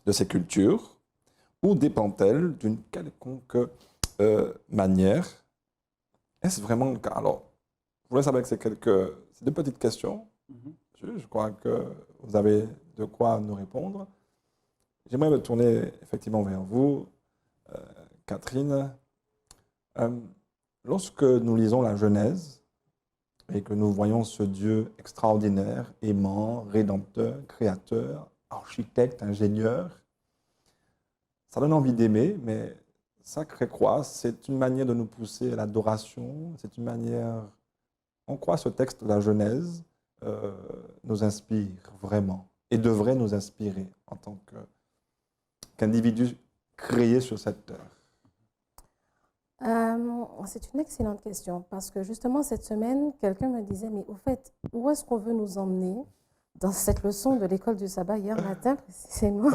de ces cultures ou dépend-elle d'une quelconque manière. Est-ce vraiment le cas? Alors, je voulais savoir que c'est deux petites questions. Je crois que vous avez de quoi nous répondre. J'aimerais me tourner effectivement vers vous, Catherine. Lorsque nous lisons la Genèse et que nous voyons ce Dieu extraordinaire, aimant, rédempteur, créateur, architecte, ingénieur, ça donne envie d'aimer, mais ça crée quoi? C'est une manière de nous pousser à l'adoration, c'est une manière... En quoi ce texte de la Genèse nous inspire vraiment et devrait nous inspirer en tant qu'individu créé sur cette terre? C'est une excellente question parce que justement cette semaine, quelqu'un me disait, mais au fait, où est-ce qu'on veut nous emmener dans cette leçon de l'école du sabbat hier matin précisément?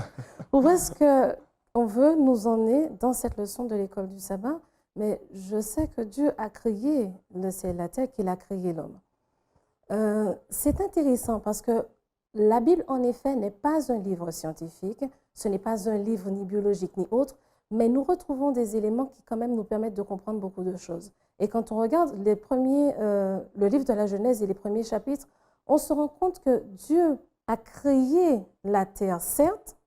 Où est-ce qu'on veut nous emmener dans cette leçon de l'école du sabbat? Mais je sais que Dieu a créé le ciel et la terre, qu'il a créé l'homme. C'est intéressant parce que la Bible, en effet, n'est pas un livre scientifique, ce n'est pas un livre ni biologique ni autre, mais nous retrouvons des éléments qui quand même nous permettent de comprendre beaucoup de choses. Et quand on regarde le livre de la Genèse et les premiers chapitres, on se rend compte que Dieu a créé la terre, certes.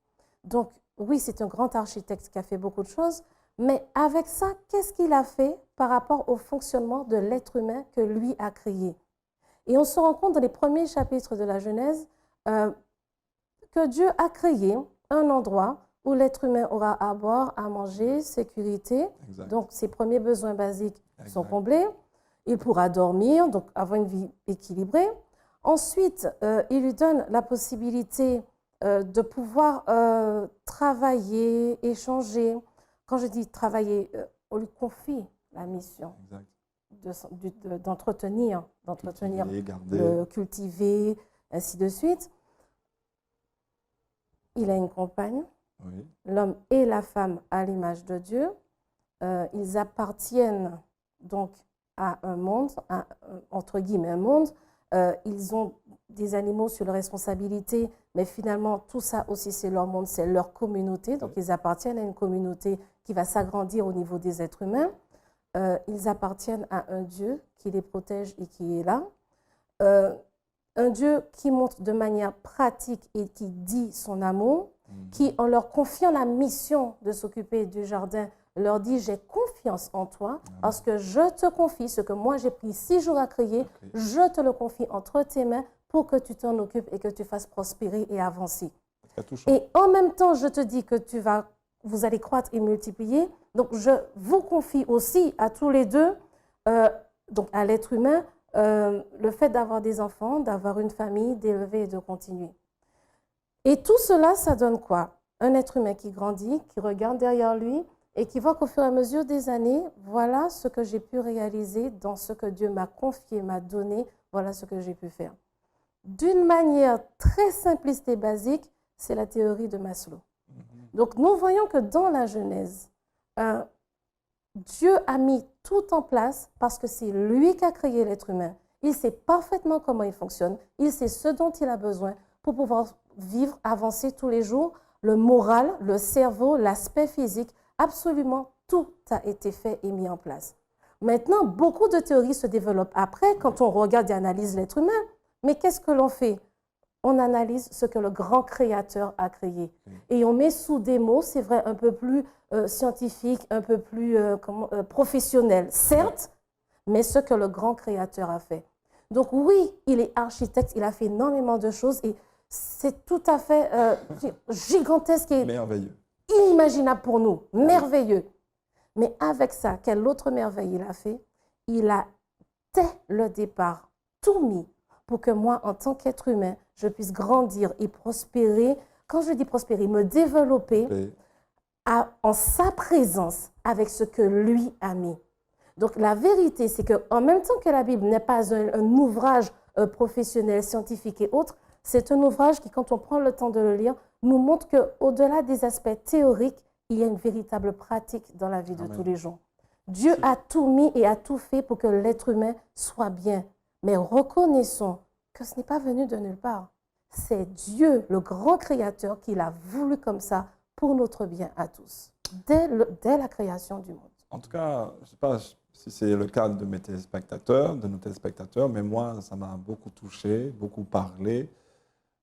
Donc oui, c'est un grand architecte qui a fait beaucoup de choses, mais avec ça, qu'est-ce qu'il a fait par rapport au fonctionnement de l'être humain que lui a créé? Et on se rend compte dans les premiers chapitres de la Genèse que Dieu a créé un endroit où l'être humain aura à boire, à manger, sécurité. Exact. Donc, ses premiers besoins basiques sont comblés. Il pourra dormir, donc avoir une vie équilibrée. Ensuite, il lui donne la possibilité de pouvoir travailler, échanger. Quand je dis travailler, on lui confie la mission d'entretenir, de cultiver, ainsi de suite. Il a une compagne. Oui. L'homme et la femme à l'image de Dieu. Ils appartiennent donc à un monde, entre guillemets un monde. Ils ont des animaux sur leur responsabilité, mais finalement tout ça aussi c'est leur monde, c'est leur communauté. Donc ils appartiennent à une communauté qui va s'agrandir au niveau des êtres humains. Ils appartiennent à un Dieu qui les protège et qui est là. Un Dieu qui montre de manière pratique et qui dit son amour, qui, en leur confiant la mission de s'occuper du jardin, leur dit « J'ai confiance en toi parce que je te confie ce que moi j'ai pris 6 jours à créer, je te le confie entre tes mains pour que tu t'en occupes et que tu fasses prospérer et avancer. » Et en même temps, je te dis que vous allez croître et multiplier. Donc, je vous confie aussi à tous les deux, donc à l'être humain, le fait d'avoir des enfants, d'avoir une famille, d'élever et de continuer. Et tout cela, ça donne quoi? Un être humain qui grandit, qui regarde derrière lui et qui voit qu'au fur et à mesure des années, voilà ce que j'ai pu réaliser dans ce que Dieu m'a confié, m'a donné, voilà ce que j'ai pu faire. D'une manière très simpliste et basique, c'est la théorie de Maslow. Donc nous voyons que dans la Genèse, Dieu a mis tout en place parce que c'est lui qui a créé l'être humain. Il sait parfaitement comment il fonctionne, il sait ce dont il a besoin pour pouvoir vivre, avancer tous les jours. Le moral, le cerveau, l'aspect physique, absolument tout a été fait et mis en place. Maintenant, beaucoup de théories se développent après quand on regarde et analyse l'être humain. Mais qu'est-ce que l'on fait? On analyse ce que le grand créateur a créé. Et on met sous des mots, c'est vrai, un peu plus scientifiques, un peu plus professionnels, certes, mais ce que le grand créateur a fait. Donc oui, il est architecte, il a fait énormément de choses et c'est tout à fait gigantesque et merveilleux. Inimaginable pour nous, merveilleux. Mais avec ça, quelle autre merveille il a fait? Il a, dès le départ, tout mis pour que moi, en tant qu'être humain, je puisse grandir et prospérer. Quand je dis prospérer, me développer en sa présence avec ce que lui a mis. Donc la vérité, c'est qu'en même temps que la Bible n'est pas un ouvrage professionnel, scientifique et autres, c'est un ouvrage qui, quand on prend le temps de le lire, nous montre qu'au-delà des aspects théoriques, il y a une véritable pratique dans la vie de tous les jours. Dieu a tout mis et a tout fait pour que l'être humain soit bien. Mais reconnaissons que ce n'est pas venu de nulle part. C'est Dieu, le grand créateur, qui l'a voulu comme ça pour notre bien à tous, dès la création du monde. En tout cas, je ne sais pas si c'est le cas de mes téléspectateurs, de nos téléspectateurs, mais moi, ça m'a beaucoup touché, beaucoup parlé.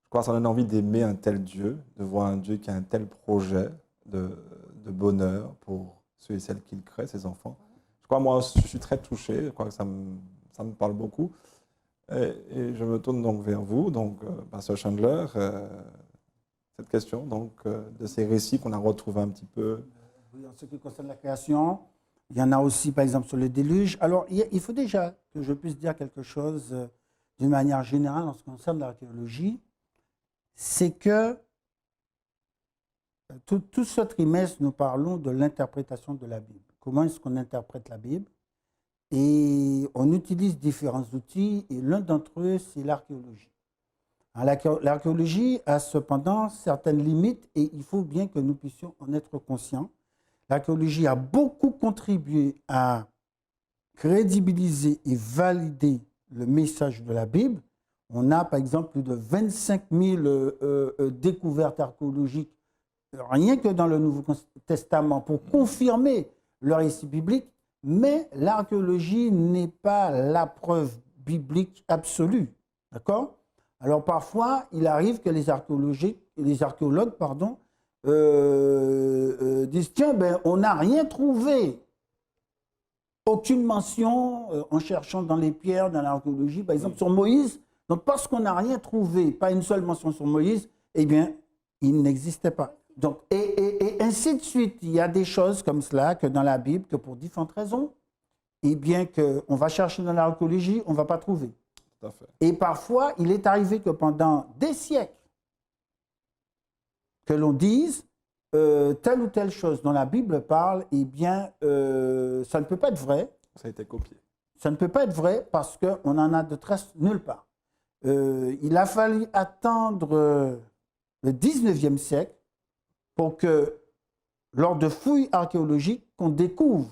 Je crois que ça donne envie d'aimer un tel Dieu, de voir un Dieu qui a un tel projet de bonheur pour ceux et celles qu'il crée, ses enfants. Je crois, moi, je suis très touché, je crois que ça me parle beaucoup. Et je me tourne donc vers vous, donc, Pasteur Chandler, cette question donc, de ces récits qu'on a retrouvés un petit peu. Oui, en ce qui concerne la création, il y en a aussi, par exemple, sur le déluge. Alors, il faut déjà que je puisse dire quelque chose d'une manière générale en ce qui concerne l'archéologie. C'est que tout ce trimestre, nous parlons de l'interprétation de la Bible. Comment est-ce qu'on interprète la Bible? Et on utilise différents outils, et l'un d'entre eux, c'est l'archéologie. L'archéologie a cependant certaines limites, et il faut bien que nous puissions en être conscients. L'archéologie a beaucoup contribué à crédibiliser et valider le message de la Bible. On a, par exemple, plus de 25 000 découvertes archéologiques, rien que dans le Nouveau Testament, pour confirmer le récit biblique. Mais l'archéologie n'est pas la preuve biblique absolue. D'accord? Alors, parfois, il arrive que les archéologues disent, tiens, on n'a rien trouvé. Aucune mention en cherchant dans les pierres, dans l'archéologie, par exemple, sur Moïse. Donc, parce qu'on n'a rien trouvé, pas une seule mention sur Moïse, eh bien, il n'existait pas. Donc, et ainsi de suite. Il y a des choses comme cela que dans la Bible, que pour différentes raisons, eh bien, qu'on va chercher dans l'archéologie, on ne va pas trouver. Tout à fait. Et parfois, il est arrivé que pendant des siècles, que l'on dise telle ou telle chose dont la Bible parle, eh bien, ça ne peut pas être vrai. Ça a été copié. Ça ne peut pas être vrai parce qu'on n'en a de traces nulle part. Il a fallu attendre le 19e siècle pour que, lors de fouilles archéologiques, qu'on découvre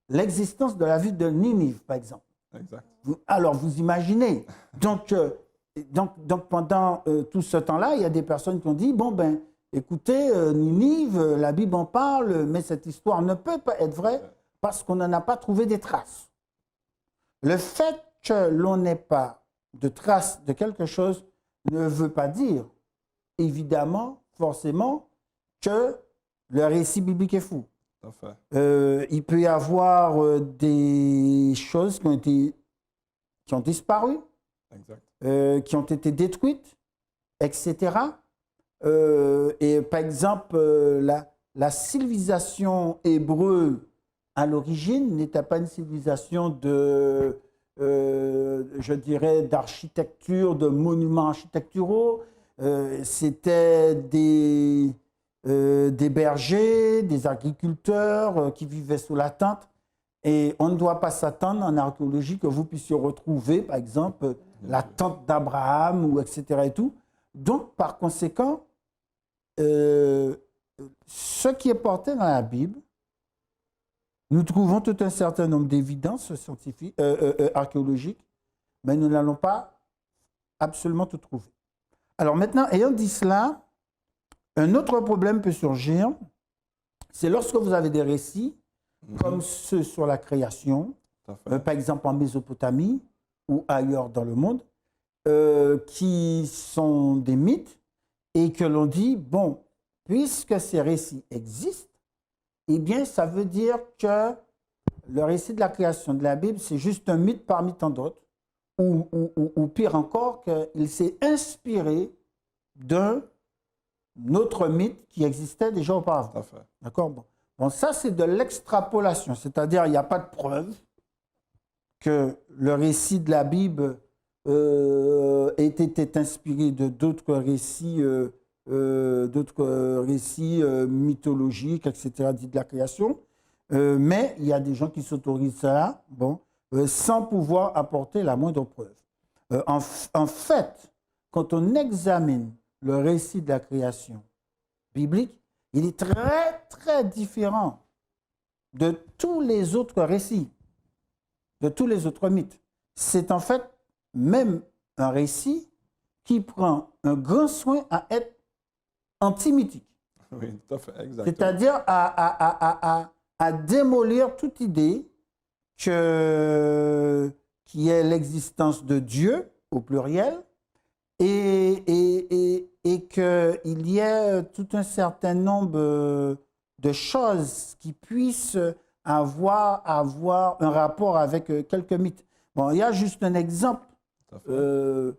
l'existence de la ville de Ninive, par exemple. Exact. Alors, vous imaginez. Donc pendant tout ce temps-là, il y a des personnes qui ont dit, écoutez, Ninive, la Bible en parle, mais cette histoire ne peut pas être vraie parce qu'on n'en a pas trouvé des traces. Le fait que l'on n'ait pas de traces de quelque chose ne veut pas dire, évidemment, forcément, que le récit biblique est fou. Il peut y avoir des choses qui ont disparu, qui ont été détruites, etc. Et par exemple, la civilisation hébreu à l'origine n'était pas une civilisation je dirais, d'architecture, de monuments architecturaux. C'était des bergers, des agriculteurs qui vivaient sous la tente. Et on ne doit pas s'attendre en archéologie que vous puissiez retrouver, par exemple, la tente d'Abraham, ou etc. et tout. Donc, par conséquent, ce qui est porté dans la Bible, nous trouvons tout un certain nombre d'évidences scientifiques, archéologiques, mais nous n'allons pas absolument tout trouver. Alors maintenant, ayant dit cela, un autre problème peut surgir, c'est lorsque vous avez des récits, comme ceux sur la création, par exemple en Mésopotamie ou ailleurs dans le monde, qui sont des mythes, et que l'on dit, puisque ces récits existent, eh bien, ça veut dire que le récit de la création de la Bible, c'est juste un mythe parmi tant d'autres, ou pire encore, qu'il s'est inspiré d'un autre mythe qui existait déjà auparavant. D'accord? Bon, ça, c'est de l'extrapolation, c'est-à-dire il n'y a pas de preuve que le récit de la Bible ait été inspiré de d'autres récits d'autres récits mythologiques, etc., dits de la création. Mais il y a des gens qui s'autorisent ça, sans pouvoir apporter la moindre preuve. En fait, quand on examine le récit de la création biblique, il est très, très différent de tous les autres récits, de tous les autres mythes. C'est en fait même un récit qui prend un grand soin à être anti-mythique. Oui, tout à fait, exactement. C'est-à-dire à démolir toute idée qui est l'existence de Dieu, au pluriel, et qu'il y ait tout un certain nombre de choses qui puissent avoir un rapport avec quelques mythes. Bon, il y a juste un exemple. Le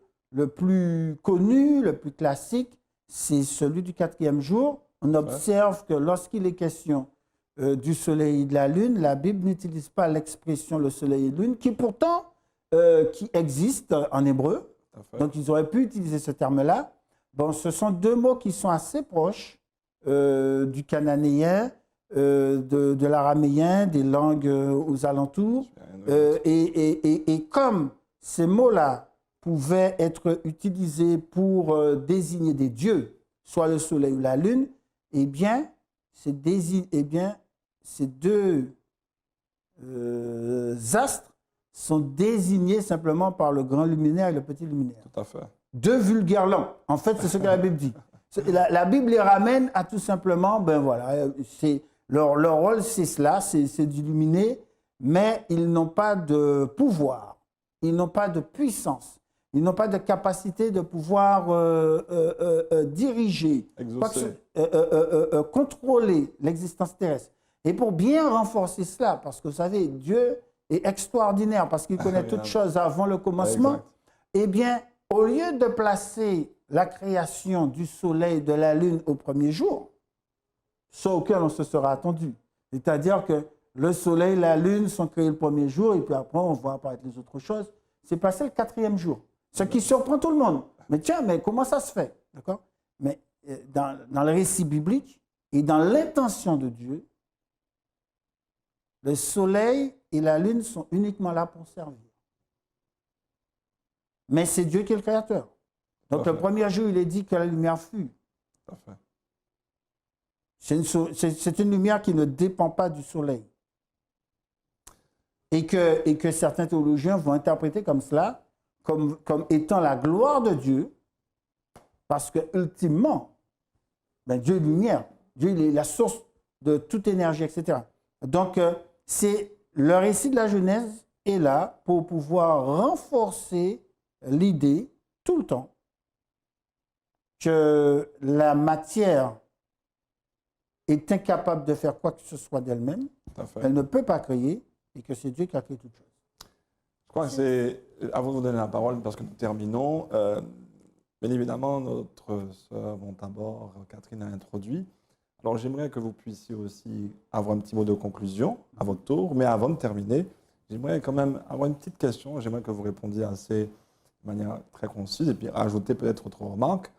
plus connu, le plus classique, c'est celui du 4e jour. On observe que lorsqu'il est question du soleil et de la lune, la Bible n'utilise pas l'expression le soleil et la lune, qui pourtant qui existe en hébreu. Donc, ils auraient pu utiliser ce terme-là. Bon, ce sont deux mots qui sont assez proches du cananéen, de l'araméen, des langues aux alentours. Et comme ces mots-là pouvaient être utilisés pour désigner des dieux, soit le soleil ou la lune, eh bien, ces deux astres sont désignés simplement par le grand luminaire et le petit luminaire. Tout à fait. Deux vulgaires lampes. En fait, c'est ce que la Bible dit. La Bible les ramène à tout simplement, leur rôle, c'est cela, c'est d'illuminer, mais ils n'ont pas de pouvoir, ils n'ont pas de puissance, ils n'ont pas de capacité de pouvoir diriger, contrôler l'existence terrestre. Et pour bien renforcer cela, parce que vous savez, Dieu est extraordinaire, parce qu'il connaît toutes choses avant le commencement, eh bien, au lieu de placer la création du soleil et de la lune au premier jour, ce auquel on se sera attendu, c'est-à-dire que le soleil et la lune sont créés le premier jour, et puis après, on voit apparaître les autres choses, c'est passé le 4e jour. Ce qui surprend tout le monde. Mais tiens, mais comment ça se fait? D'accord? Mais dans le récit biblique et dans l'intention de Dieu, le soleil et la lune sont uniquement là pour servir. Mais c'est Dieu qui est le créateur. Donc le premier jour, il est dit que la lumière fut. C'est une lumière qui ne dépend pas du soleil. Et que certains théologiens vont interpréter comme cela, comme étant la gloire de Dieu, parce que ultimement, Dieu est lumière, Dieu il est la source de toute énergie, etc. Donc, c'est le récit de la Genèse est là pour pouvoir renforcer l'idée, tout le temps, que la matière est incapable de faire quoi que ce soit d'elle-même, elle ne peut pas créer, et que c'est Dieu qui a créé toute chose. Je crois que c'est, avant de vous donner la parole, parce que nous terminons, bien évidemment, notre sœur Montabor, Catherine, a introduit. Alors, j'aimerais que vous puissiez aussi avoir un petit mot de conclusion à votre tour, mais avant de terminer, j'aimerais quand même avoir une petite question. J'aimerais que vous répondiez assez de manière très concise et puis ajouter peut-être autre remarque.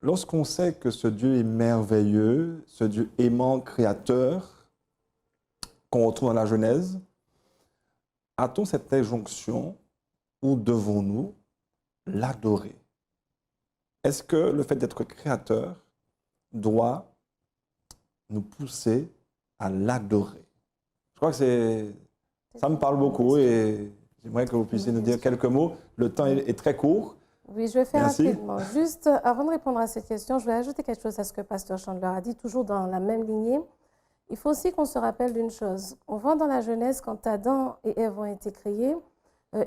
Lorsqu'on sait que ce Dieu est merveilleux, ce Dieu aimant, créateur, qu'on retrouve dans la Genèse, a-t-on cette injonction ou devons-nous l'adorer? Est-ce que le fait d'être créateur doit nous pousser à l'adorer? Je crois que ça me parle beaucoup et j'aimerais que vous puissiez nous dire quelques mots. Le temps est très court. Oui, je vais faire rapidement. Juste avant de répondre à cette question, je vais ajouter quelque chose à ce que Pasteur Chandler a dit, toujours dans la même lignée. Il faut aussi qu'on se rappelle d'une chose. On voit dans la Genèse, quand Adam et Ève ont été créés,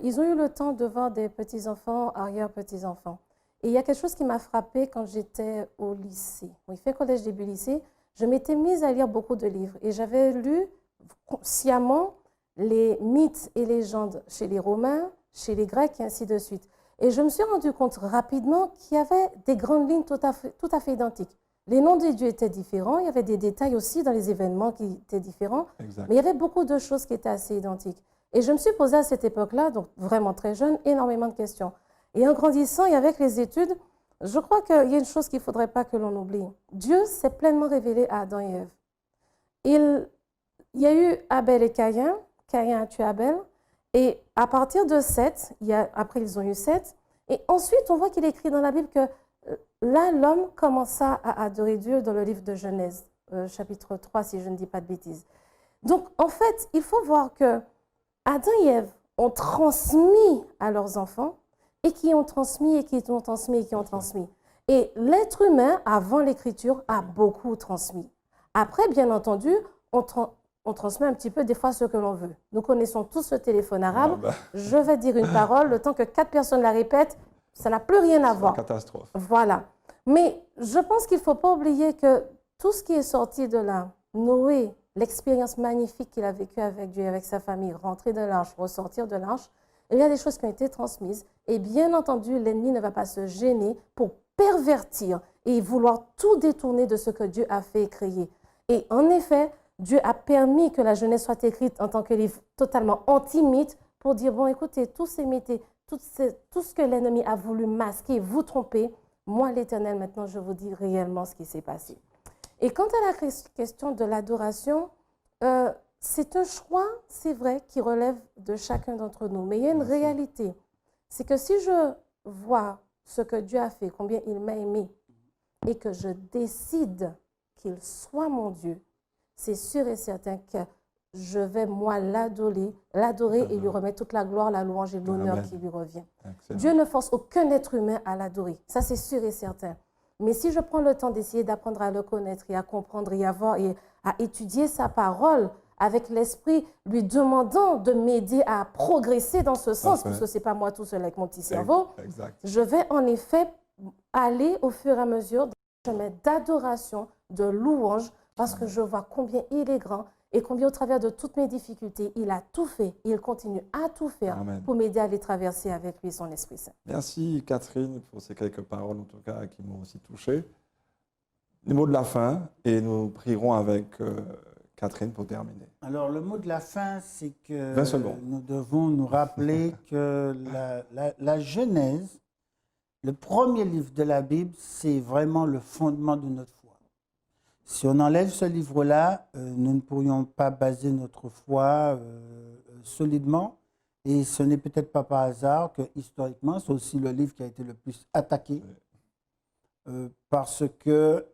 ils ont eu le temps de voir des petits-enfants, arrière-petits-enfants. Et il y a quelque chose qui m'a frappée quand j'étais au lycée. Oui, fait collège, début lycée, je m'étais mise à lire beaucoup de livres. Et j'avais lu sciemment les mythes et légendes chez les Romains, chez les Grecs et ainsi de suite. Et je me suis rendu compte rapidement qu'il y avait des grandes lignes tout à fait identiques. Les noms des dieux étaient différents, il y avait des détails aussi dans les événements qui étaient différents, mais il y avait beaucoup de choses qui étaient assez identiques. Et je me suis posé à cette époque-là, donc vraiment très jeune, énormément de questions. Et en grandissant et avec les études, Je crois qu'il y a une chose qu'il ne faudrait pas que l'on oublie. Dieu s'est pleinement révélé à Adam et Ève. Il y a eu Abel et Caïn. Caïn a tué Abel. Et à partir de Seth, après ils ont eu Seth. Et ensuite, on voit qu'il est écrit dans la Bible que là, l'homme commença à adorer Dieu dans le livre de Genèse, chapitre 3, si je ne dis pas de bêtises. Donc, en fait, il faut voir que Adam et Ève ont transmis à leurs enfants et qui ont transmis et qui ont transmis et qui ont transmis. Et l'être humain, avant l'écriture, a beaucoup transmis. Après, bien entendu, on transmet un petit peu des fois ce que l'on veut. Nous connaissons tous le téléphone arabe. Je vais dire une parole, le temps que 4 personnes la répètent, ça n'a plus rien à voir. C'est une catastrophe. Voilà. Mais je pense qu'il ne faut pas oublier que tout ce qui est sorti de là, Noé, l'expérience magnifique qu'il a vécue avec Dieu et avec sa famille, rentrer de l'arche, ressortir de l'arche, il y a des choses qui ont été transmises. Et bien entendu, l'ennemi ne va pas se gêner pour pervertir et vouloir tout détourner de ce que Dieu a fait et créé. Et en effet, Dieu a permis que la Genèse soit écrite en tant que livre totalement anti-mythe pour dire, bon, écoutez, tous ces mythes, tout ce que l'ennemi a voulu masquer, vous tromper, moi, l'Éternel, maintenant, je vous dis réellement ce qui s'est passé. Et quant à la question de l'adoration, c'est un choix, c'est vrai, qui relève de chacun d'entre nous. Mais il y a une réalité. C'est que si je vois ce que Dieu a fait, combien il m'a aimé, et que je décide qu'il soit mon Dieu, c'est sûr et certain que je vais, moi, l'adorer et lui remettre toute la gloire, la louange et l'honneur qui lui revient. Excellent. Dieu ne force aucun être humain à l'adorer. Ça, c'est sûr et certain. Mais si je prends le temps d'essayer d'apprendre à le connaître et à comprendre et à voir et à étudier sa parole avec l'esprit, lui demandant de m'aider à progresser dans ce sens, parce que ce n'est pas moi tout seul avec mon petit cerveau, je vais en effet aller au fur et à mesure dans un chemin d'adoration, de louange, parce que je vois combien il est grand et combien au travers de toutes mes difficultés, il a tout fait et il continue à tout faire pour m'aider à les traverser avec lui, son Esprit Saint. Merci Catherine pour ces quelques paroles, en tout cas, qui m'ont aussi touché. Les mots de la fin, et nous prierons avec Catherine pour terminer. Alors, le mot de la fin, c'est que nous devons nous rappeler que la Genèse, le premier livre de la Bible, c'est vraiment le fondement de notre foi. Si on enlève ce livre-là, nous ne pourrions pas baser notre foi solidement. Et ce n'est peut-être pas par hasard que, historiquement, c'est aussi le livre qui a été le plus attaqué. Parce que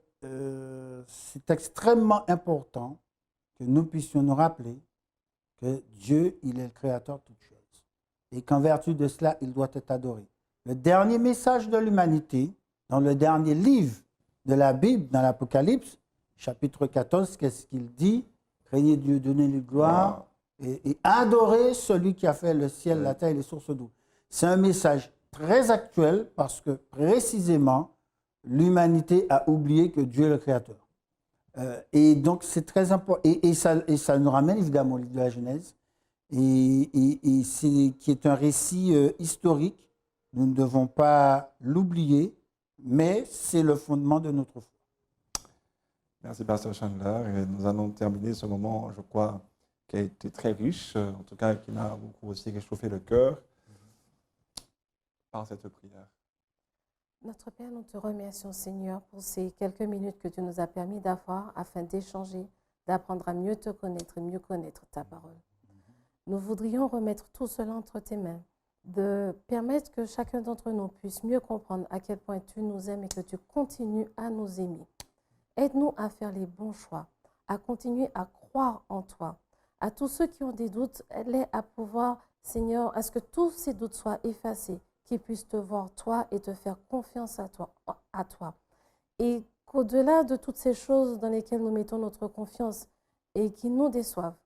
c'est extrêmement important que nous puissions nous rappeler que Dieu, il est le créateur de toutes choses. Et qu'en vertu de cela, il doit être adoré. Le dernier message de l'humanité, dans le dernier livre de la Bible, dans l'Apocalypse, chapitre 14, qu'est-ce qu'il dit? Craignez Dieu, donnez-lui gloire et adorez celui qui a fait le ciel, la terre et les sources d'eau. C'est un message très actuel parce que précisément, l'humanité a oublié que Dieu est le créateur. Et donc, c'est très important. Et ça nous ramène évidemment au livre de la Genèse, qui est un récit historique. Nous ne devons pas l'oublier, mais c'est le fondement de notre foi. Merci, Pasteur Chandler. Et nous allons terminer ce moment, je crois, qui a été très riche, en tout cas, qui m'a beaucoup aussi réchauffé le cœur par cette prière. Notre Père, nous te remercions, Seigneur, pour ces quelques minutes que tu nous as permis d'avoir afin d'échanger, d'apprendre à mieux te connaître et mieux connaître ta parole. Nous voudrions remettre tout cela entre tes mains, de permettre que chacun d'entre nous puisse mieux comprendre à quel point tu nous aimes et que tu continues à nous aimer. Aide-nous à faire les bons choix, à continuer à croire en toi. À tous ceux qui ont des doutes, aide-les à pouvoir, Seigneur, à ce que tous ces doutes soient effacés, qu'ils puissent te voir toi et te faire confiance à toi. Et qu'au-delà de toutes ces choses dans lesquelles nous mettons notre confiance et qui nous déçoivent,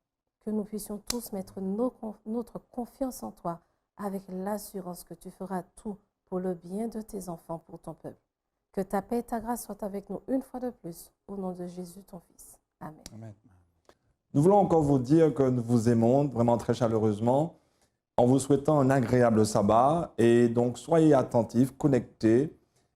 que nous puissions tous mettre notre confiance en toi avec l'assurance que tu feras tout pour le bien de tes enfants, pour ton peuple. Que ta paix et ta grâce soient avec nous une fois de plus, au nom de Jésus, ton Fils. Amen. Amen. Nous voulons encore vous dire que nous vous aimons vraiment très chaleureusement en vous souhaitant un agréable sabbat. Et donc, soyez attentifs, connectés